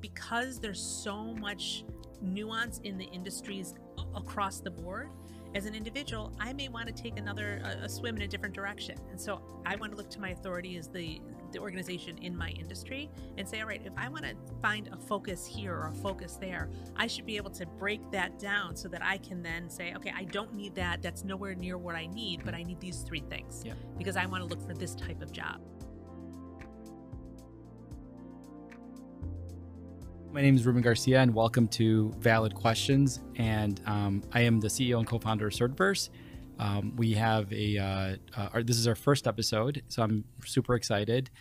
because there's so much nuance in the industries across the board, as an individual, I may want to take a swim in a different direction. And so I want to look to my authority as the organization in my industry and say, all right, if I want to find a focus here or a focus there, I should be able to break that down so that I can then say, okay, I don't need that. That's nowhere near what I need, but I need these 3 things because I want to look for this type of job. My name is Ruben Garcia, and welcome to Valid Questions. And I am the CEO and co-founder of Certiverse. We have this is our first episode, so I'm super excited.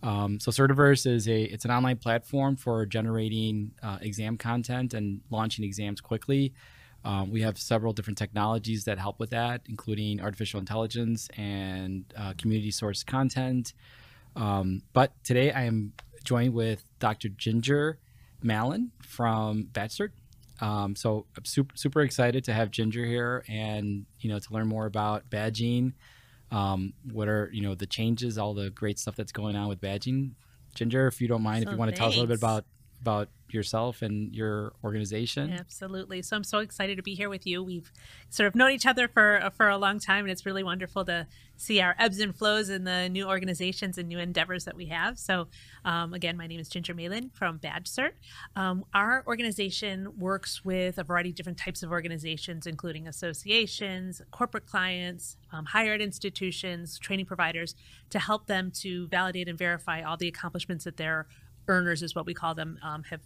So Certiverse it's an online platform for generating exam content and launching exams quickly. We have several different technologies that help with that, including artificial intelligence and community source content. But today I am joined with Dr. Ginger Malin from BadgeCert. So I'm super excited to have Ginger here and, to learn more about badging. What are, the changes, all the great stuff that's going on with badging. Ginger, if you don't mind, if you want to tell us a little bit about yourself and your organization. Absolutely. So I'm so excited to be here with you. We've sort of known each other for a long time, and it's really wonderful to see our ebbs and flows in the new organizations and new endeavors that we have. So again, my name is Ginger Malin from BadgeCert. Our organization works with a variety of different types of organizations, including associations, corporate clients, higher ed institutions, training providers, to help them to validate and verify all the accomplishments that their earners, is what we call them,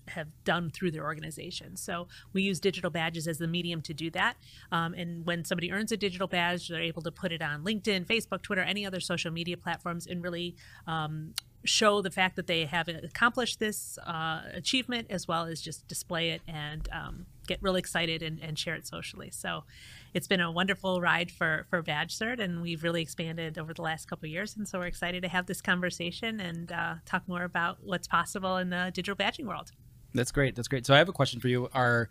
have done through their organization. So we use digital badges as the medium to do that. And when somebody earns a digital badge, they're able to put it on LinkedIn, Facebook, Twitter, any other social media platforms, and really show the fact that they have accomplished this achievement, as well as just display it and get really excited and share it socially. So it's been a wonderful ride for BadgeCert, and we've really expanded over the last couple of years. And so we're excited to have this conversation and talk more about what's possible in the digital badging world. That's great. That's great. So I have a question for you. Are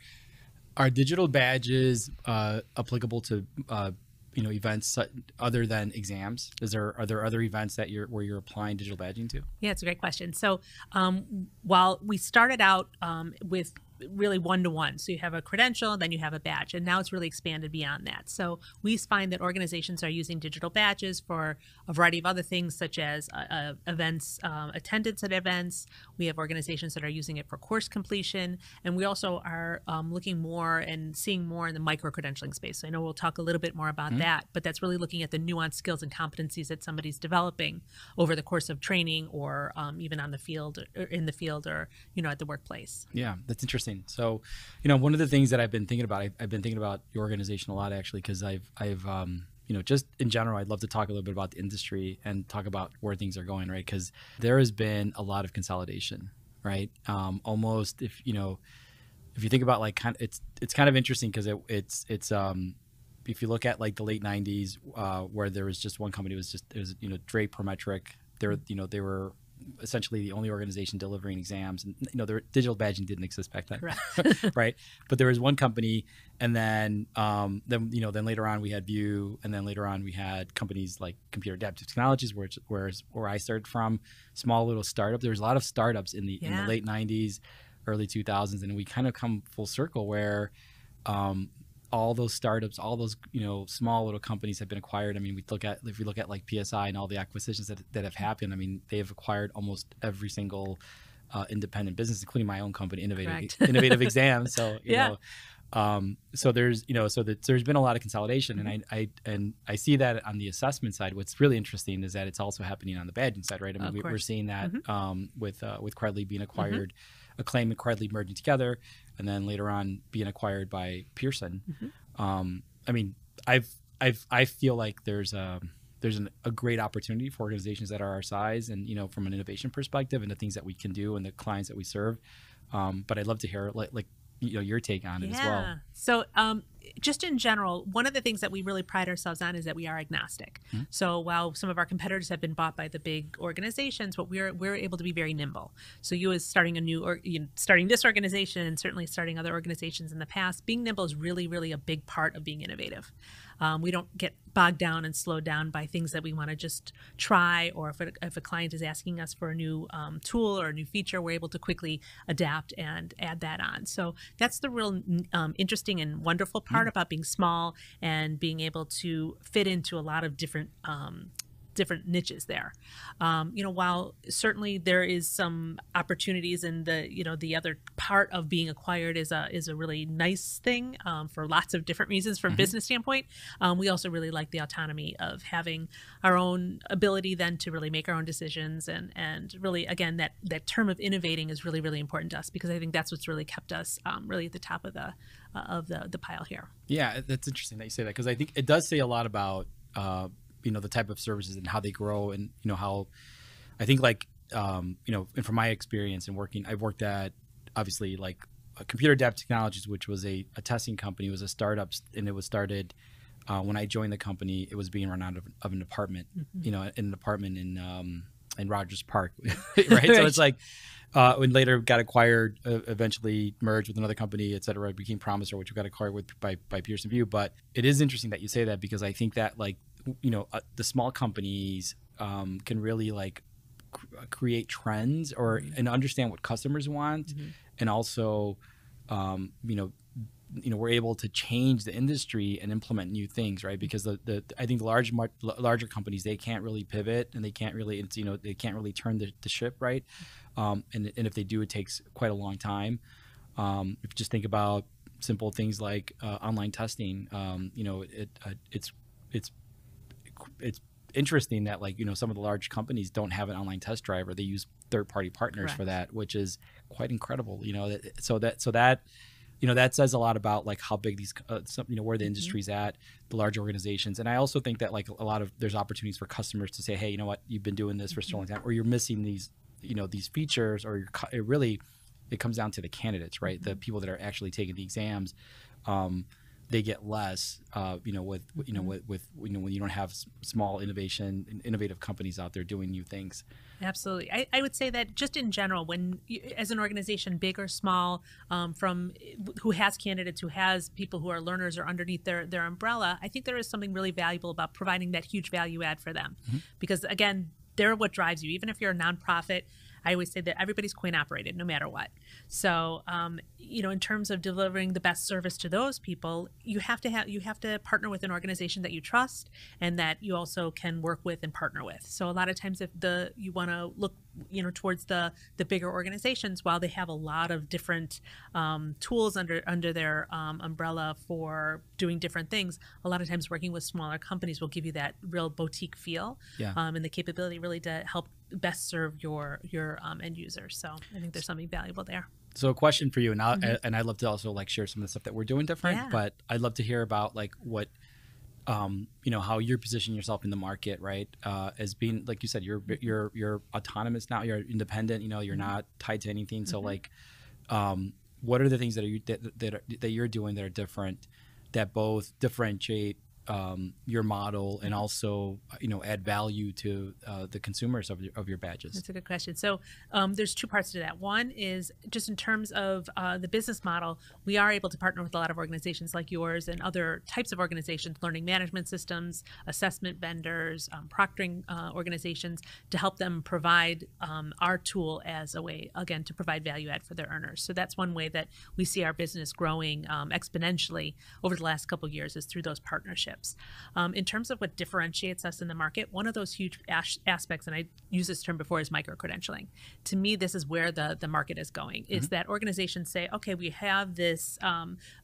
digital badges applicable to events other than exams? Are there other events that where you're applying digital badging to? Yeah, it's a great question. So while we started out with really one-to-one, so you have a credential, then you have a badge, and now it's really expanded beyond that. So we find that organizations are using digital badges for a variety of other things, such as events, attendance at events. We have organizations that are using it for course completion, and we also are looking more and seeing more in the microcredentialing space. So I know we'll talk a little bit more about that, but that's really looking at the nuanced skills and competencies that somebody's developing over the course of training, or even on the field, or in the field, or at the workplace. Yeah, that's interesting. So, one of the things that I've been thinking about, I've been thinking about your organization a lot, actually, because I've just in general, I'd love to talk a little bit about the industry and talk about where things are going, right? Because there has been a lot of consolidation, right? Almost, if you think about it's kind of interesting because it's if you look at like the late 90s, where there was just one company, it was Dre Prometric. They were essentially the only organization delivering exams, and their digital badging didn't exist back then. Correct. Right? But there was one company, and then later on we had View, and then later on we had companies like Computer Adaptive Technologies, where I started from, small little startup. There was a lot of startups in the late 90s, early 2000s, and we kind of come full circle where all those startups, all those small little companies have been acquired. I mean, if we look at like PSI and all the acquisitions that have happened, I mean, they have acquired almost every single independent business, including my own company, Innovative Exams. So so there's there's been a lot of consolidation, and I see that on the assessment side. What's really interesting is that it's also happening on the badging side, right? I mean, we're seeing that with Credly being acquired. Acclaim and Credly merging together, and then later on being acquired by Pearson. I mean, I feel like there's a great opportunity for organizations that are our size, and from an innovation perspective, and the things that we can do and the clients that we serve. But I'd love to hear like your take on it as well. So just in general, one of the things that we really pride ourselves on is that we are agnostic. Mm-hmm. So while some of our competitors have been bought by the big organizations, but we're able to be very nimble. So you as starting a new or starting this organization and certainly starting other organizations in the past, being nimble is really, really a big part of being innovative. We don't get bogged down and slowed down by things that we want to just try, or if a client is asking us for a new tool or a new feature, we're able to quickly adapt and add that on. So that's the real interesting and wonderful part about being small and being able to fit into a lot of different niches there. While certainly there is some opportunities, and the other part of being acquired is a really nice thing for lots of different reasons from a business standpoint. We also really like the autonomy of having our own ability then to really make our own decisions, and really, again, that term of innovating is really, really important to us, because I think that's what's really kept us really at the top of the pile here. Yeah, that's interesting that you say that, because I think it does say a lot about the type of services and how they grow, and how I think and from my experience in working, I've worked at obviously like Computer Dev Technologies, which was a testing company. It was a startup, and it was started when I joined the company. It was being run out of an apartment, in an apartment in Rogers Park, right? Right. So it's like when later got acquired, eventually merged with another company, et cetera. It became Promisor, which we got acquired with by Pearson VUE. But it is interesting that you say that, because I think that the small companies can really create trends and understand what customers want, and also we're able to change the industry and implement new things, right? Because I think the larger companies, they can't really pivot, and they can't really they can't really turn the ship, right? And if they do, it takes quite a long time. If you just think about simple things like online testing, it's interesting that some of the large companies don't have an online test driver. They use third-party partners Correct. for that, which is quite incredible. So that says a lot about how big these where the industry's at, the large organizations. And I also think that there's opportunities for customers to say, hey, you know what, you've been doing this for so long time, or you're missing these these features, or it comes down to the candidates, right? The people that are actually taking the exams. They get less, when you don't have small innovative companies out there doing new things. Absolutely. I would say that just in general, when as an organization, big or small, who has candidates, who has people who are learners or underneath their umbrella, I think there is something really valuable about providing that huge value add for them. Because again, they're what drives you. Even if you're a nonprofit, I always say that everybody's coin operated, no matter what. So, in terms of delivering the best service to those people, you have to partner with an organization that you trust and that you also can work with and partner with. So a lot of times, if you want to look, towards the bigger organizations, while they have a lot of different tools under their umbrella for doing different things, a lot of times working with smaller companies will give you that real boutique feel, and the capability really to help best serve your end users. So I think there's something valuable there. So a question for you, and I'd love to also share some of the stuff that we're doing different, but I'd love to hear about what how you're positioning yourself in the market, right? As being, like you said, you're autonomous now, you're independent, you're not tied to anything. So what are the things that you're doing that are different, that both differentiate your model and also add value to the consumers of your badges? That's a good question. So there's two parts to that. One is just in terms of the business model, we are able to partner with a lot of organizations like yours and other types of organizations, learning management systems, assessment vendors, proctoring organizations, to help them provide our tool as a way, again, to provide value add for their earners. So that's one way that we see our business growing exponentially over the last couple of years, is through those partnerships. In terms of what differentiates us in the market, one of those huge aspects, and I used this term before, is microcredentialing. To me, this is where the market is going, is that organizations say, okay, we have this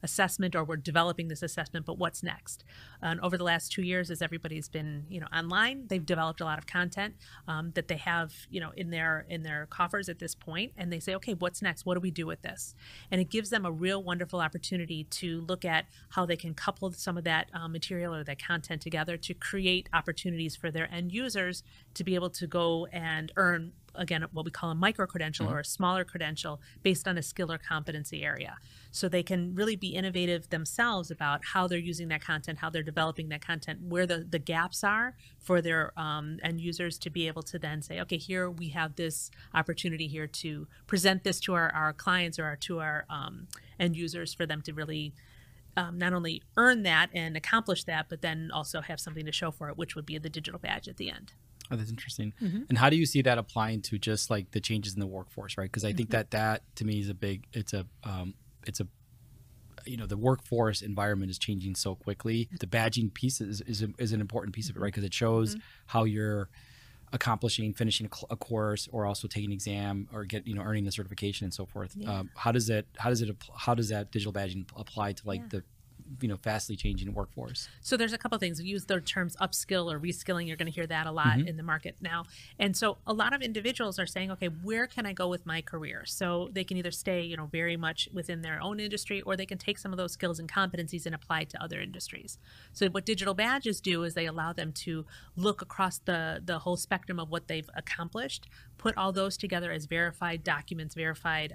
assessment, or we're developing this assessment, but what's next? And over the last 2 years, as everybody's been online, they've developed a lot of content that they have in their coffers at this point, and they say, okay, what's next? What do we do with this? And it gives them a real wonderful opportunity to look at how they can couple some of that material material or that content together to create opportunities for their end users to be able to go and earn, again, what we call a micro-credential or a smaller credential based on a skill or competency area. So they can really be innovative themselves about how they're using that content, how they're developing that content, where the gaps are for their end users to be able to then say, okay, here we have this opportunity here to present this to our clients or to our end users for them to really not only earn that and accomplish that, but then also have something to show for it, which would be the digital badge at the end. Oh, that's interesting. And how do you see that applying to just like the changes in the workforce, right? Because I think that to me is the workforce environment is changing so quickly. The badging piece is an important piece of it, right? Because it shows how you're accomplishing, finishing a course, or also taking an exam, or earning the certification and so forth. Yeah. How does that digital badging apply to like the fastly changing workforce? So there's a couple of things. We use the terms upskill or reskilling. You're going to hear that a lot in the market now. And so a lot of individuals are saying, okay, where can I go with my career? So they can either stay, very much within their own industry, or they can take some of those skills and competencies and apply to other industries. So what digital badges do is they allow them to look across the whole spectrum of what they've accomplished, put all those together as verified documents, verified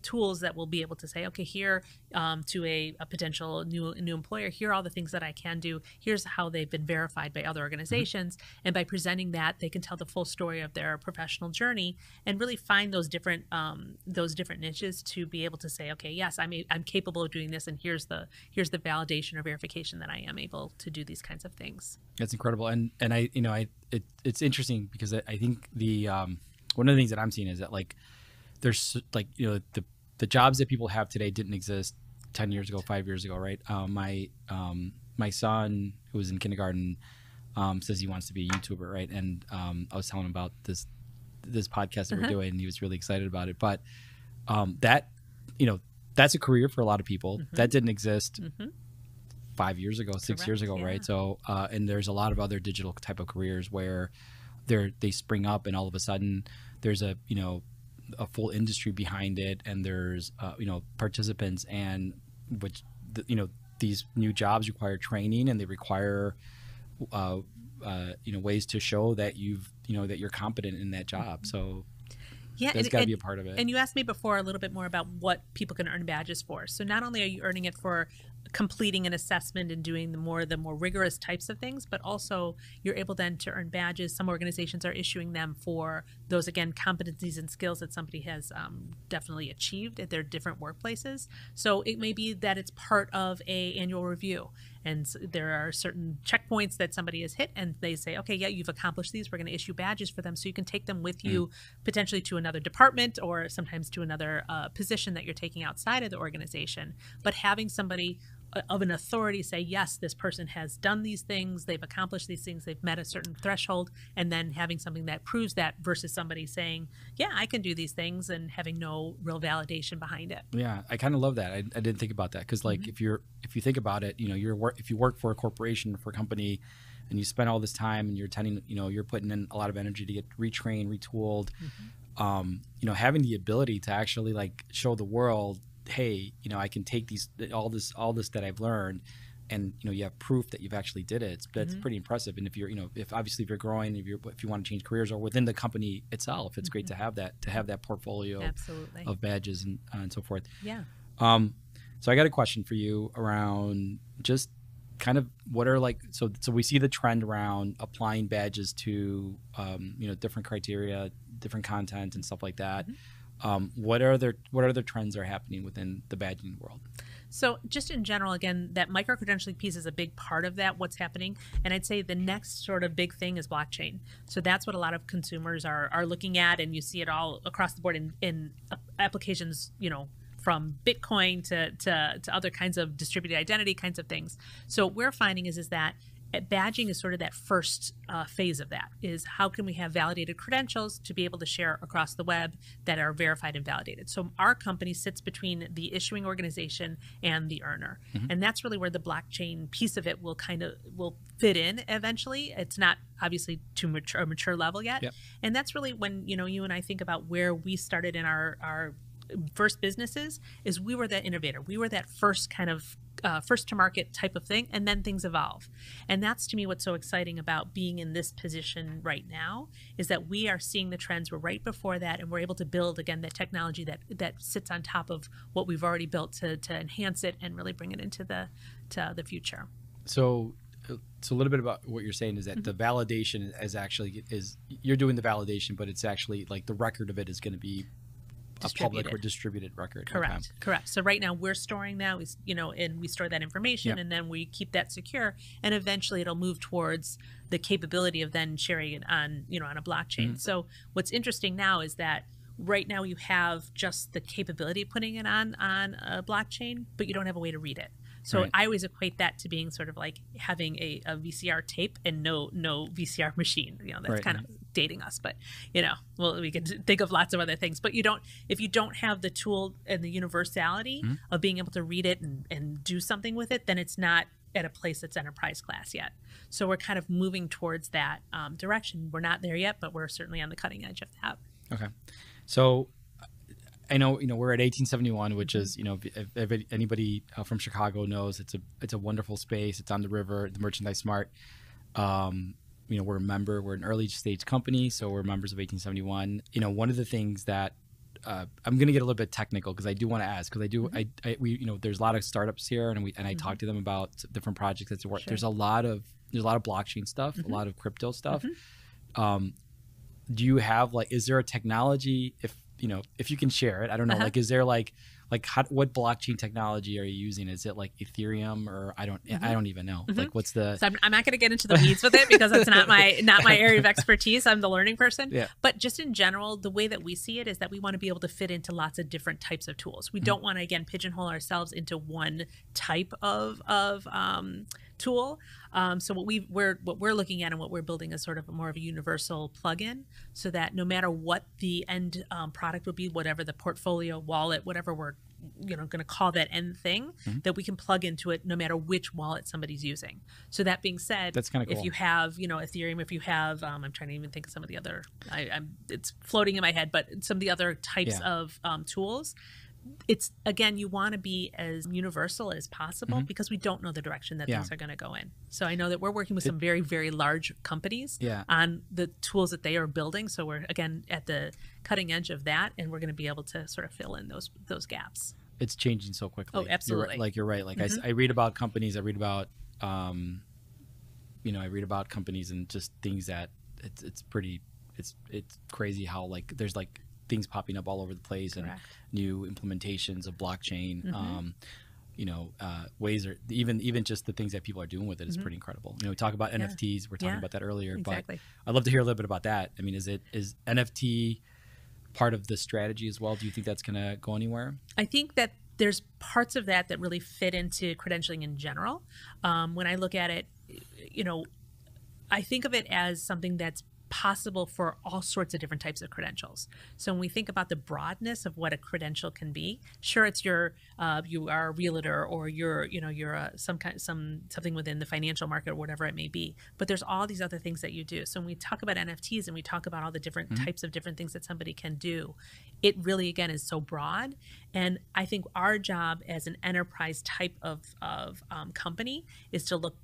tools that will be able to say, okay, here to a potential new employer, here are all the things that I can do. Here's how they've been verified by other organizations. And by presenting that, they can tell the full story of their professional journey and really find those different niches to be able to say, okay, yes, I'm capable of doing this, and here's the validation or verification that I am able to do these kinds of things. That's incredible. And it's interesting because I think the one of the things that I'm seeing is that like there's like the jobs that people have today didn't exist 10 years ago, 5 years ago, right? My son, who was in kindergarten, says he wants to be a YouTuber, right? And I was telling him about this podcast that we're doing, and he was really excited about it. But that's a career for a lot of people. That didn't exist 5 years ago, 6 years ago, right? So and there's a lot of other digital type of careers where they spring up, and all of a sudden there's a full industry behind it, and there's participants, and these new jobs require training, and they require ways to show that that you're competent in that job. So that's got to be a part of it. And you asked me before a little bit more about what people can earn badges for. So not only are you earning it for completing an assessment and doing the more rigorous types of things, but also you're able then to earn badges. Some organizations are issuing them for those, again, competencies and skills that somebody has definitely achieved at their different workplaces. So it may be that it's part of a annual review, and there are certain checkpoints that somebody has hit, and they say, okay, yeah, you've accomplished these. We're going to issue badges for them, so you can take them with you potentially to another department, or sometimes to another position that you're taking outside of the organization. But having somebody of an authority say, yes, this person has done these things, they've accomplished these things, they've met a certain threshold, and then having something that proves that versus somebody saying, yeah, I can do these things, and having no real validation behind it. Yeah, I kind of love that. I didn't think about that, because like if you think about it, if you work for a corporation, for a company, and you spend all this time and you're attending, you're putting in a lot of energy to get retrained, retooled, having the ability to actually like show the world, hey, I can take all this that I've learned, and you have proof that you've actually did it. That's pretty impressive. And if you're if you're growing, if you want to change careers, or within the company itself, it's great to have that portfolio of badges and so forth. Yeah. So I got a question for you around just kind of what are like, so we see the trend around applying badges to different criteria, different content and stuff like that. What other trends are happening within the badging world? So just in general, again, that micro-credentialing piece is a big part of that, what's happening. And I'd say the next sort of big thing is blockchain. So that's what a lot of consumers are looking at, and you see it all across the board in applications, from Bitcoin to other kinds of distributed identity kinds of things. So what we're finding is that badging is sort of that first phase of that, is how can we have validated credentials to be able to share across the web that are verified and validated. So our company sits between the issuing organization and the earner. And that's really where the blockchain piece of it will fit in eventually. It's not obviously to a mature level yet. And that's really when, you and I think about where we started in our first businesses is we were that innovator. We were that first kind of first to market type of thing, and then things evolve. And that's, to me, what's so exciting about being in this position right now, is that we are seeing the trends. We're right before that, and we're able to build, again, that technology that sits on top of what we've already built to enhance it and really bring it into the future. So a little bit about what you're saying is that the validation is you're doing the validation, but it's actually like the record of it is going to be a public or distributed record. Correct. Okay. Correct. So right now we're storing that, and we store that information, and then we keep that secure, and eventually it'll move towards the capability of then sharing it on, on a blockchain. So what's interesting now is that right now you have just the capability of putting it on a blockchain, but you don't have a way to read it. So I always equate that to being sort of like having a VCR tape and no VCR machine. That's kind of dating us, but well, we could think of lots of other things. But if you don't have the tool and the universality of being able to read it and do something with it, then it's not at a place that's enterprise class yet. So we're kind of moving towards that direction. We're not there yet, but we're certainly on the cutting edge of that. Okay. So I know, we're at 1871, which is, if anybody from Chicago knows, it's a wonderful space. It's on the river, the Merchandise Smart. We're an early stage company, so we're members of 1871. One of the things that I'm going to get a little bit technical because I do want to ask, because there's a lot of startups here, and I talk to them about different projects that's work. Sure. There's a lot of blockchain stuff, a lot of crypto stuff. Do you have is there a technology, if you can share it, I don't know, is there what blockchain technology are you using? Is it like Ethereum, or I don't even know. What's the? So I'm not going to get into the weeds with it because that's not my area of expertise. I'm the learning person. Yeah. But just in general, the way that we see it is that we want to be able to fit into lots of different types of tools. We don't want to, again, pigeonhole ourselves into one type of tool. So what we're looking at and what we're building is sort of more of a universal plugin, so that no matter what the end product would be, whatever the portfolio, wallet, whatever we're going to call that end thing, that we can plug into it no matter which wallet somebody's using. So that being said, that's kind of cool. If you have Ethereum, if you have I'm trying to even think of some of the other it's floating in my head, but some of the other types of tools. It's, again, you want to be as universal as possible because we don't know the direction that things are going to go in. So I know that we're working with some very, very large companies on the tools that they are building. So we're, again, at the cutting edge of that, and we're going to be able to sort of fill in those gaps. It's changing so quickly. Oh, absolutely. You're right. I read about companies. I read about, companies and just things that it's crazy how there's things popping up all over the place. Correct. And new implementations of blockchain, ways, or even just the things that people are doing with it is pretty incredible. We talk about NFTs. We're talking about that earlier, exactly. But I'd love to hear a little bit about that. I mean, is NFT part of the strategy as well? Do you think that's going to go anywhere? I think that there's parts of that really fit into credentialing in general. When I look at it, I think of it as something that's possible for all sorts of different types of credentials. So when we think about the broadness of what a credential can be, sure, it's you are a realtor, or you're something within the financial market, or whatever it may be. But there's all these other things that you do. So when we talk about NFTs and we talk about all the different types of different things that somebody can do, it really, again, is so broad. And I think our job as an enterprise type of company is to look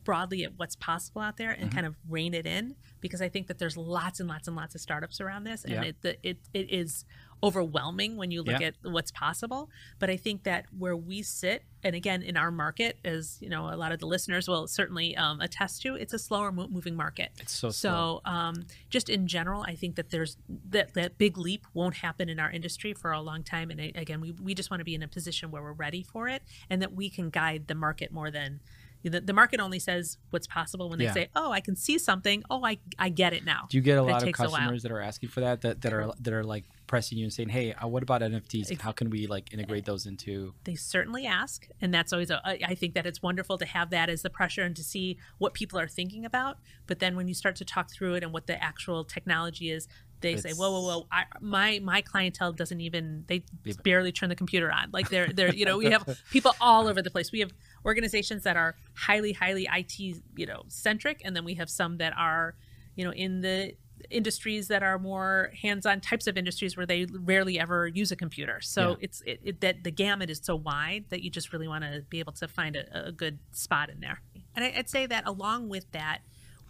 broadly at what's possible out there and kind of rein it in, because I think that there's lots and lots and lots of startups around this, and it is overwhelming when you look at what's possible. But I think that where we sit, and again, in our market, as a lot of the listeners will certainly attest to, it's a slower moving market. It's so slow. So just in general, I think that there's that big leap won't happen in our industry for a long time. And again, we just want to be in a position where we're ready for it, and that we can guide the market more than the market only says what's possible when they say, "Oh, I can see something. Oh, I get it now." Do you get a lot of customers that are asking for that are pressing you and saying, "Hey, what about NFTs? How can we integrate those into?" They certainly ask, and that's always I think that it's wonderful to have that as the pressure and to see what people are thinking about. But then when you start to talk through it and what the actual technology is, they say, whoa, my clientele doesn't even, they barely turn the computer on. They're we have people all over the place. We have organizations that are highly IT, centric. And then we have some that are, in the industries that are more hands-on types of industries where they rarely ever use a computer. So that the gamut is so wide that you just really want to be able to find a good spot in there. And I'd say that along with that,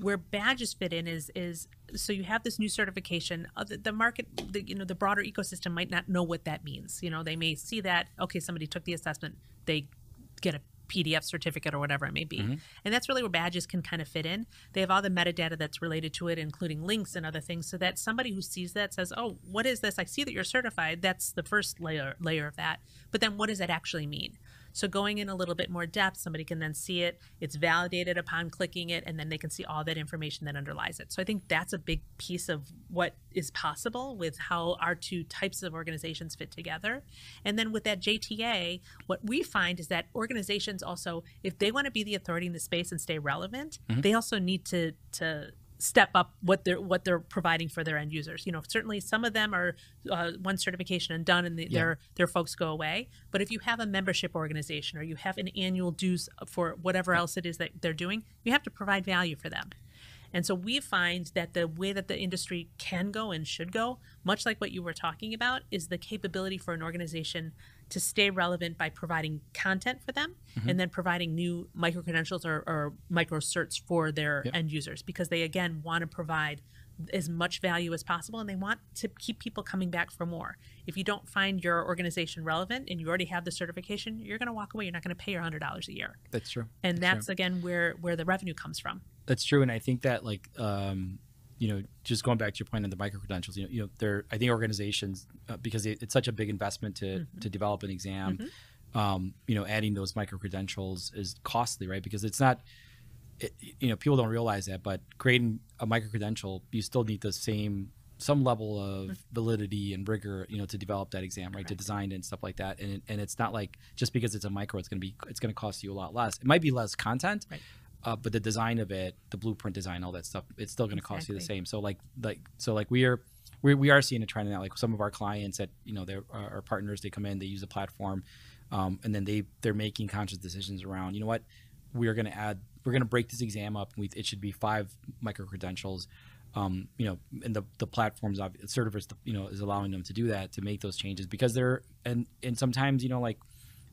where badges fit in is so you have this new certification. The market, the broader ecosystem might not know what that means. They may see that, okay, somebody took the assessment, they get a PDF certificate or whatever it may be. And that's really where badges can kind of fit in. They have all the metadata that's related to it, including links and other things, so that somebody who sees that says, oh, what is this? I see that you're certified. That's the first layer of that. But then what does that actually mean? So going in a little bit more depth, somebody can then see it. It's validated upon clicking it, and then they can see all that information that underlies it. So I think that's a big piece of what is possible with how our two types of organizations fit together. And then with that JTA, what we find is that organizations also, if they want to be the authority in the space and stay relevant, they also need to step up what they're providing for their end users. Certainly some of them are one certification and done, and their folks go away. But if you have a membership organization or you have an annual dues for whatever else it is that they're doing, you have to provide value for them. And so we find that the way that the industry can go and should go, much like what you were talking about, is the capability for an organization to stay relevant by providing content for them and then providing new microcredentials or microcerts for their end users, because they, again, want to provide as much value as possible, and they want to keep people coming back for more. If you don't find your organization relevant and you already have the certification, you're going to walk away. You're not going to pay your $100 a year. That's true. And that's again, where the revenue comes from. That's true. And I think that, like, just going back to your point on the microcredentials, I think organizations, because it's such a big investment to develop an exam, adding those microcredentials is costly, right? Because it's not, people don't realize that, but creating a microcredential, you still need some level of validity and rigor, to develop that exam, right? To design it and stuff like that. And it's not like just because it's a micro, it's going to cost you a lot less. It might be less content, right? But the design of it, the blueprint design, all that stuff, it's still going to cost you the same. So we are seeing a trend now. Like some of our clients that they're our partners, they come in, they use the platform, and then they're making conscious decisions around, what we're going to break this exam up. It should be 5 microcredentials. And the platforms, Certiverse, is allowing them to do that, to make those changes, because and sometimes, like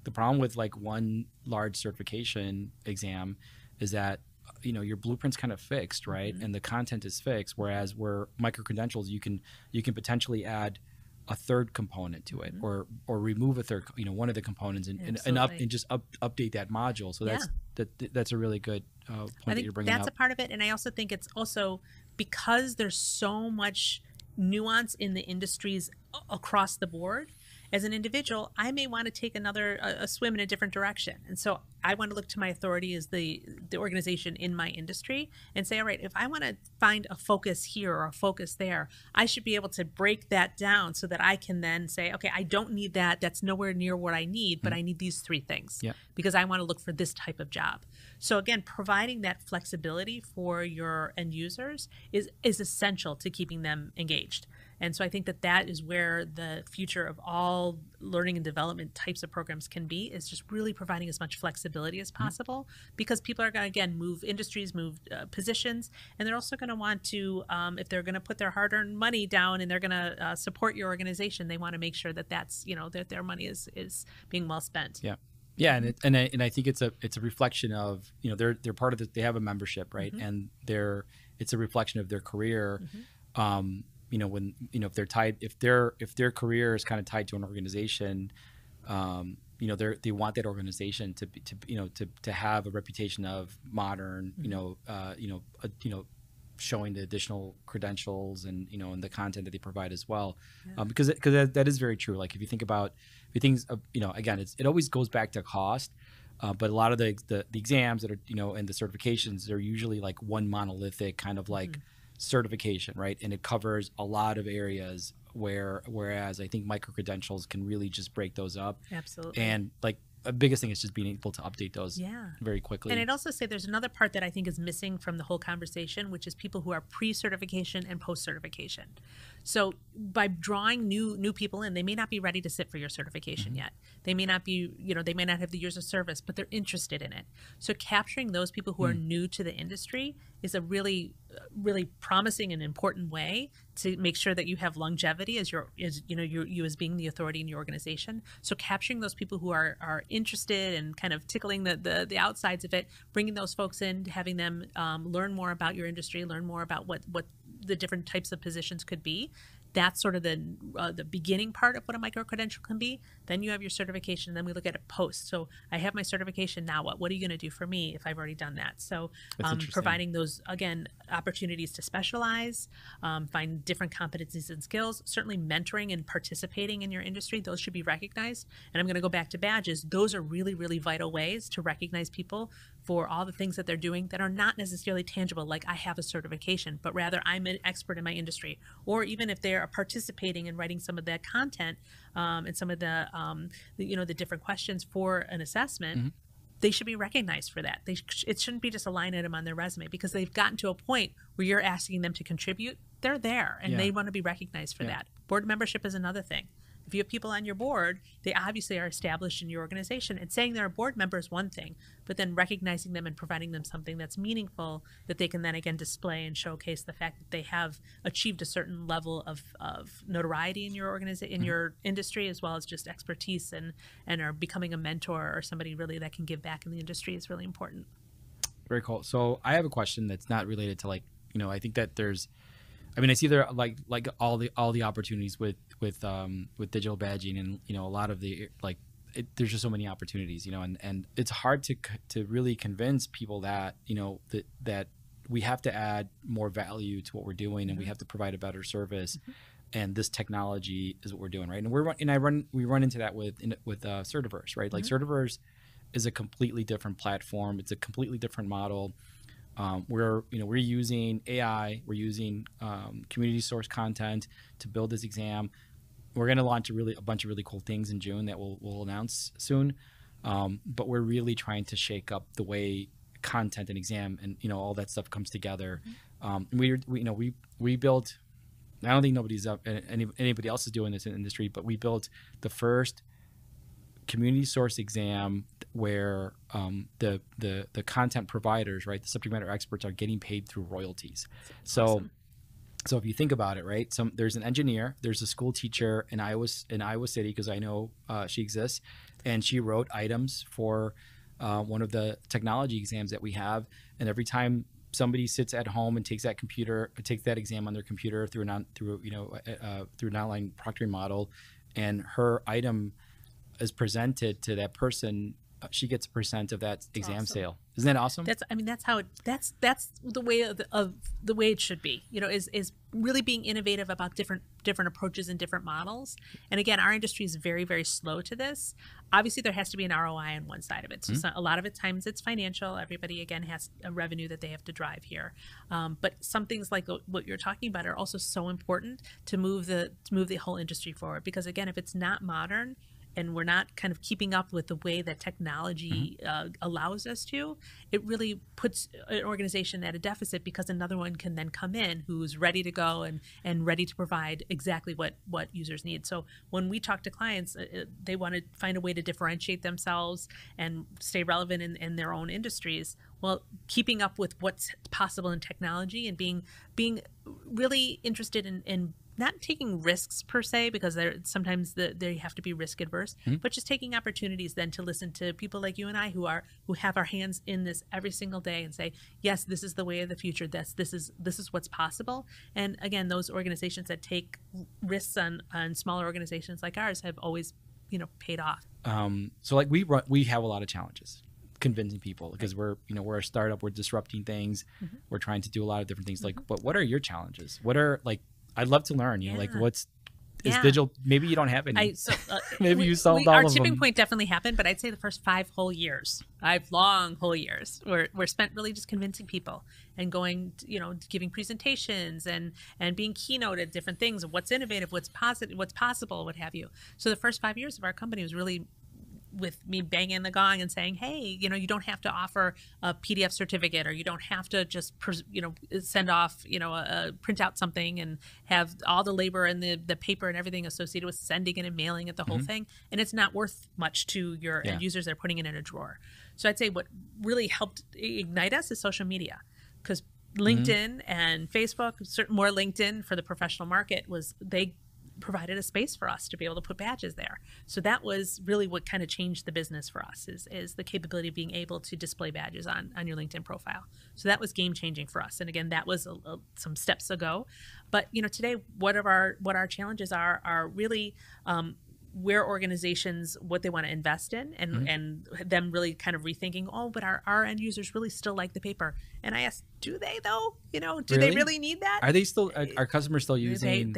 the problem with like one large certification exam is that your blueprint's kind of fixed, right? And the content is fixed, whereas where microcredentials, you can potentially add a third component to it, or remove a third, one of the components, and just update that module. So that's a really good point that you're bringing up. That's a part of it. And I also think it's also because there's so much nuance in the industries across the board. As an individual, I may want to take a swim in a different direction. And so I want to look to my authority as the organization in my industry and say, all right, if I want to find a focus here or a focus there, I should be able to break that down so that I can then say, okay, I don't need that. That's nowhere near what I need, but I need these 3 things because I want to look for this type of job. So again, providing that flexibility for your end users is essential to keeping them engaged. And so I think that is where the future of all learning and development types of programs can be, is just really providing as much flexibility as possible, because people are going to, again, move industries, move positions, and they're also going to want to, if they're going to put their hard-earned money down and they're going to support your organization, they want to make sure that that their money is being well spent. Yeah, and I think it's a reflection of, they're part of they have a membership, right? And it's a reflection of their career. When if they're tied, if their career is kind of tied to an organization, they want that organization to have a reputation of modern, showing the additional credentials and and the content that they provide as well, because that is very true. Like if you think about things, again, it always goes back to cost. But a lot of the exams that are and the certifications, they're usually like one monolithic kind of like certification, right? And it covers a lot of areas, whereas I think microcredentials can really just break those up. Absolutely. And like the biggest thing is just being able to update those very quickly. And I'd also say there's another part that I think is missing from the whole conversation, which is people who are pre-certification and post-certification. So by drawing new people in, they may not be ready to sit for your certification yet. They may not be, they may not have the years of service, but they're interested in it. So capturing those people who are new to the industry is a really really promising and important way to make sure that you have longevity as you as being the authority in your organization. So capturing those people who are interested and kind of tickling the outsides of it, bringing those folks in, having them learn more about your industry, learn more about what the different types of positions could be. That's sort of the beginning part of what a micro-credential can be. Then you have your certification, and then we look at it post. So I have my certification, now what? What are you going to do for me if I've already done that? So providing those, again, opportunities to specialize, find different competencies and skills, certainly mentoring and participating in your industry, those should be recognized. And I'm going to go back to badges. Those are really, really vital ways to recognize people for all the things that they're doing that are not necessarily tangible, like I have a certification, but rather I'm an expert in my industry. Or even if they are participating in writing some of that content and some of the different questions for an assessment, they should be recognized for that. It shouldn't be just a line item on their resume, because they've gotten to a point where you're asking them to contribute. They're there, and they want to be recognized for that. Board membership is another thing. If you have people on your board, they obviously are established in your organization, and saying they're a board member is one thing, but then recognizing them and providing them something that's meaningful that they can then again display and showcase the fact that they have achieved a certain level of notoriety in your organization, in your industry, as well as just expertise and are becoming a mentor or somebody really that can give back in the industry is really important. Very cool. So I have a question that's not related to I think that I see there like all the opportunities with digital badging, and a lot of there's just so many opportunities, and it's hard to really convince people that that we have to add more value to what we're doing, and we have to provide a better service, and this technology is what we're doing, right? And we run into that with Certiverse, right? Like Certiverse is a completely different platform. It's a completely different model. We're using AI, we're using community source content to build this exam. We're going to launch a bunch of really cool things in June that we'll announce soon. But we're really trying to shake up the way content and exam and all that stuff comes together. We built. I don't think anybody else is doing this in the industry, but we built the first community source exam where the content providers, right, the subject matter experts, are getting paid through royalties. Awesome. So if you think about it, right, there's an engineer, there's a school teacher in Iowa City, because I know she exists, and she wrote items for one of the technology exams that we have, and every time somebody sits at home and takes that exam on their computer through an online proctoring model, and her item is presented to that person, she gets a % of that exam sale. Isn't that awesome? That's the way of the way it should be. Is really being innovative about different approaches and different models. And again, our industry is very, very slow to this. Obviously, there has to be an ROI on one side of it. So a lot of times it's financial. Everybody again has a revenue that they have to drive here. But some things like what you're talking about are also so important to move the whole industry forward. Because again, if it's not modern, and we're not kind of keeping up with the way that technology allows us to, it really puts an organization at a deficit, because another one can then come in who's ready to go and ready to provide exactly what users need. So when we talk to clients, they want to find a way to differentiate themselves and stay relevant in their own industries. Well, keeping up with what's possible in technology and being really interested in not taking risks per se, because sometimes they have to be risk adverse, but just taking opportunities then to listen to people like you and I who have our hands in this every single day and say, yes, this is the way of the future. This is what's possible. And again, those organizations that take risks on smaller organizations like ours have always paid off. So like we have a lot of challenges convincing people, because we're a startup, we're disrupting things, we're trying to do a lot of different things. But what are your challenges? What are I'd love to learn, what's digital? Maybe you don't have any. Maybe you solved all of them. Our tipping point definitely happened, but I'd say the first 5 whole years, 5 long whole years, were spent really just convincing people and going, giving presentations and being keynote at different things of what's innovative, what's positive, what's possible, what have you. So the first 5 years of our company was really with me banging the gong and saying, hey, you don't have to offer a PDF certificate, or you don't have to just, send off, print out something and have all the labor and the paper and everything associated with sending it and mailing it, the whole thing. And it's not worth much to your end users. They're putting it in a drawer. So I'd say what really helped ignite us is social media, because LinkedIn and Facebook, more LinkedIn for the professional market, was they provided a space for us to be able to put badges there. So that was really what kind of changed the business for us, is the capability of being able to display badges on your LinkedIn profile. So that was game changing for us. And again, that was some steps ago. But today, what our challenges are really where organizations, what they want to invest in, and them really kind of rethinking, but our end users really still like the paper. And I asked, do they though? Do they really need that? Are they still, are customers still using?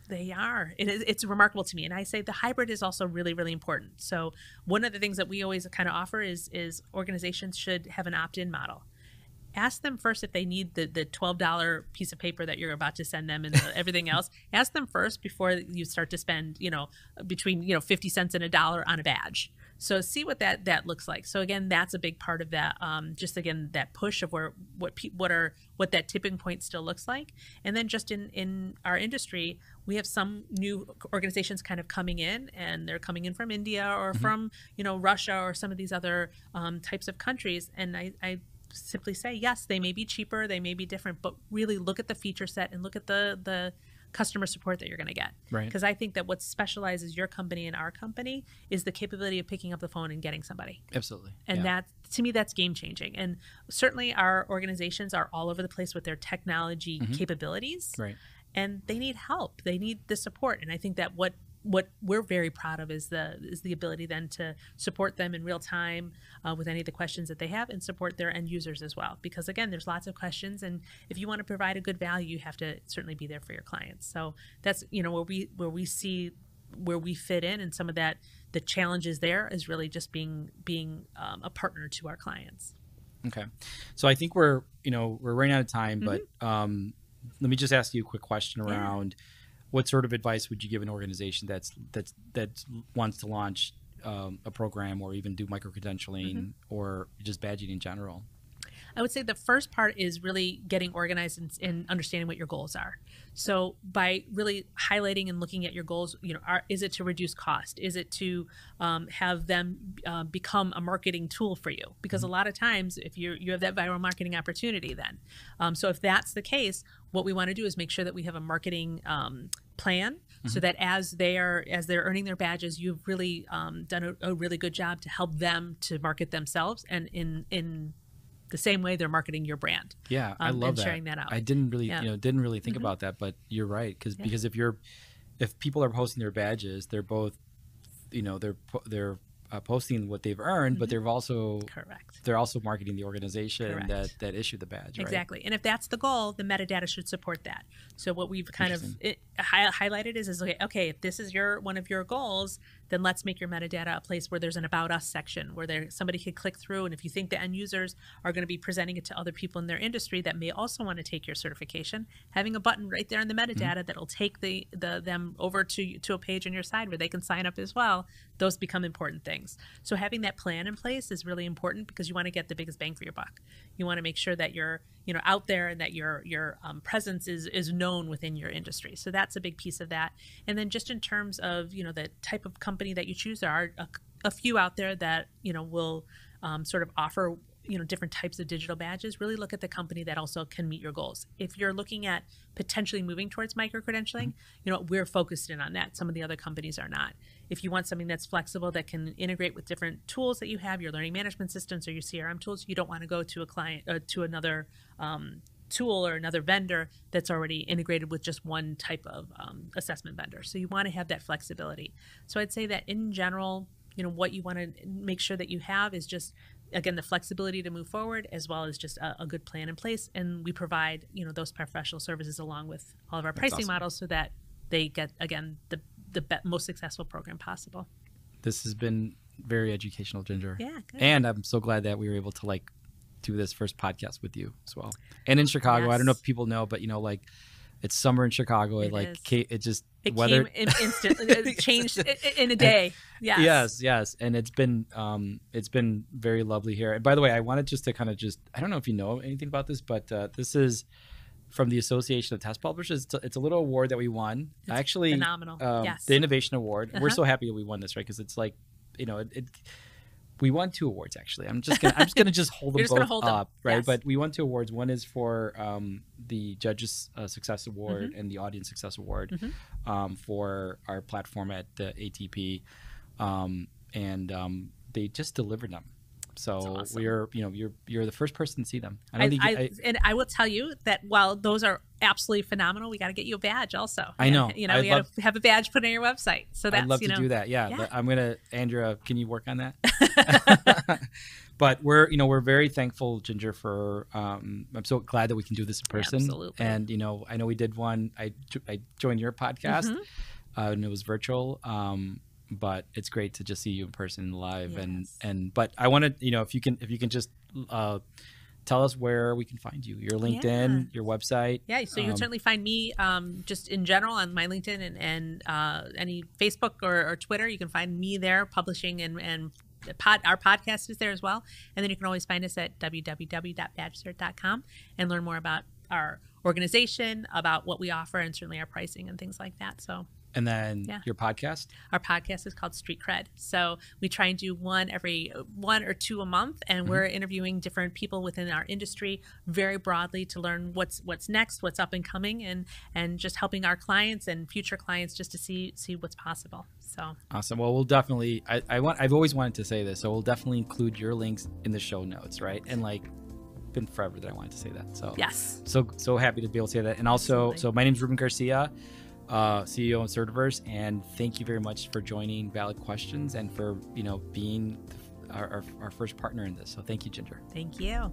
They are. It's remarkable to me. And I say the hybrid is also really, really important. So one of the things that we always kind of offer is organizations should have an opt-in model. Ask them first if they need the $12 piece of paper that you're about to send them and everything else. Ask them first before you start to spend, between 50 cents and $1 on a badge. So see what that looks like. So again, that's a big part of that. Just again, that push of what that tipping point still looks like. And then just in our industry, we have some new organizations kind of coming in, and they're coming in from India or from Russia or some of these other types of countries. And I simply say, yes, they may be cheaper, they may be different, but really look at the feature set and look at the customer support that you're going to get. Right. Because I think that what specializes your company and our company is the capability of picking up the phone and getting somebody. Absolutely. And that, to me, that's game changing. And certainly our organizations are all over the place with their technology capabilities. Right. And they need help. They need the support. And I think that what we're very proud of is the ability then to support them in real time with any of the questions that they have, and support their end users as well. Because again, there's lots of questions, and if you want to provide a good value, you have to certainly be there for your clients. So that's where we see where we fit in, and some of that, the challenges there is really just being a partner to our clients. Okay, so I think we're running out of time, but let me just ask you a quick question around. What sort of advice would you give an organization that wants to launch a program, or even do microcredentialing, or just badging in general? I would say the first part is really getting organized and understanding what your goals are. So by really highlighting and looking at your goals, is it to reduce cost? Is it to have them become a marketing tool for you? Because a lot of times, if you have that viral marketing opportunity, then so if that's the case, what we want to do is make sure that we have a marketing plan, so that as they're earning their badges, you've really done a really good job to help them to market themselves, and in the same way they're marketing your brand. Yeah, I love that. Sharing that out. I didn't really think about that, but you're right, because if people are posting their badges, they're both, they're posting what they've earned, but they're also marketing the organization that issued the badge. Right? Exactly, and if that's the goal, the metadata should support that. So what we've kind of highlighted is okay, if this is one of your goals, then let's make your metadata a place where there's an About Us section where somebody could click through, and if you think the end users are going to be presenting it to other people in their industry that may also want to take your certification, having a button right there in the metadata that'll take them over to a page on your side where they can sign up as well, those become important things. So having that plan in place is really important, because you want to get the biggest bang for your buck. You want to make sure that you're out there, and that your presence is known within your industry. So that's a big piece of that. And then just in terms of the type of company that you choose, there are a few out there that will sort of offer different types of digital badges. Really look at the company that also can meet your goals. If you're looking at potentially moving towards microcredentialing, we're focused in on that. Some of the other companies are not. If you want something that's flexible, that can integrate with different tools that you have, your learning management systems or your CRM tools, you don't want to go to a client to another tool or another vendor that's already integrated with just one type of assessment vendor. So you want to have that flexibility. So I'd say that in general, what you want to make sure that you have is just, again, the flexibility to move forward, as well as just a good plan in place. And we provide, those professional services along with all of our pricing models, so that they get, again, the most successful program possible. This has been very educational, Ginger. Yeah, good. And I'm so glad that we were able to do this first podcast with you as well. And in Chicago, yes. I don't know if people know, but it's summer in Chicago. It weather came instantly. It changed in a day. Yes. And it's been very lovely here. And by the way, I wanted just to I don't know if you know anything about this, but this is from the Association of Test Publishers. It's a little award that we won. It's actually phenomenal. Yes. The Innovation Award. We're so happy that we won this, right? Because it's We won 2 awards actually. I'm just gonna just hold them both up, right? Yes. But we won 2 awards. One is for the Judges Success Award and the Audience Success Award for our platform at the ATP, and they just delivered them. So awesome. you're the first person to see them. And I will tell you that while those are absolutely phenomenal, we got to get you a badge also. I know. We got to have a badge put on your website. So that's, I'd love to do that. Yeah. I'm gonna, Andrea, can you work on that? But we're very thankful, Ginger, for I'm so glad that we can do this in person. Absolutely. And I know we did one. I joined your podcast, and it was virtual. But it's great to just see you in person live. Yes. But I want to, if you can just tell us where we can find you, your LinkedIn, your website. Yeah. So you can certainly find me just in general on my LinkedIn and any Facebook or Twitter. You can find me there publishing and our podcast is there as well. And then you can always find us at www.badgecert.com and learn more about our organization, about what we offer, and certainly our pricing and things like that. So. And then your podcast? Our podcast is called Street Cred. So we try and do one or two a month, and we're interviewing different people within our industry very broadly to learn what's next, what's up and coming, and just helping our clients and future clients just to see what's possible. So awesome. Well, we'll definitely. I've always wanted to say this, so we'll definitely include your links in the show notes, right? And been forever that I wanted to say that. So yes, so happy to be able to say that. And also, so my name's Ruben Garcia, CEO of Certiverse, and thank you very much for joining Valid Questions and for being our first partner in this. So thank you, Ginger. Thank you.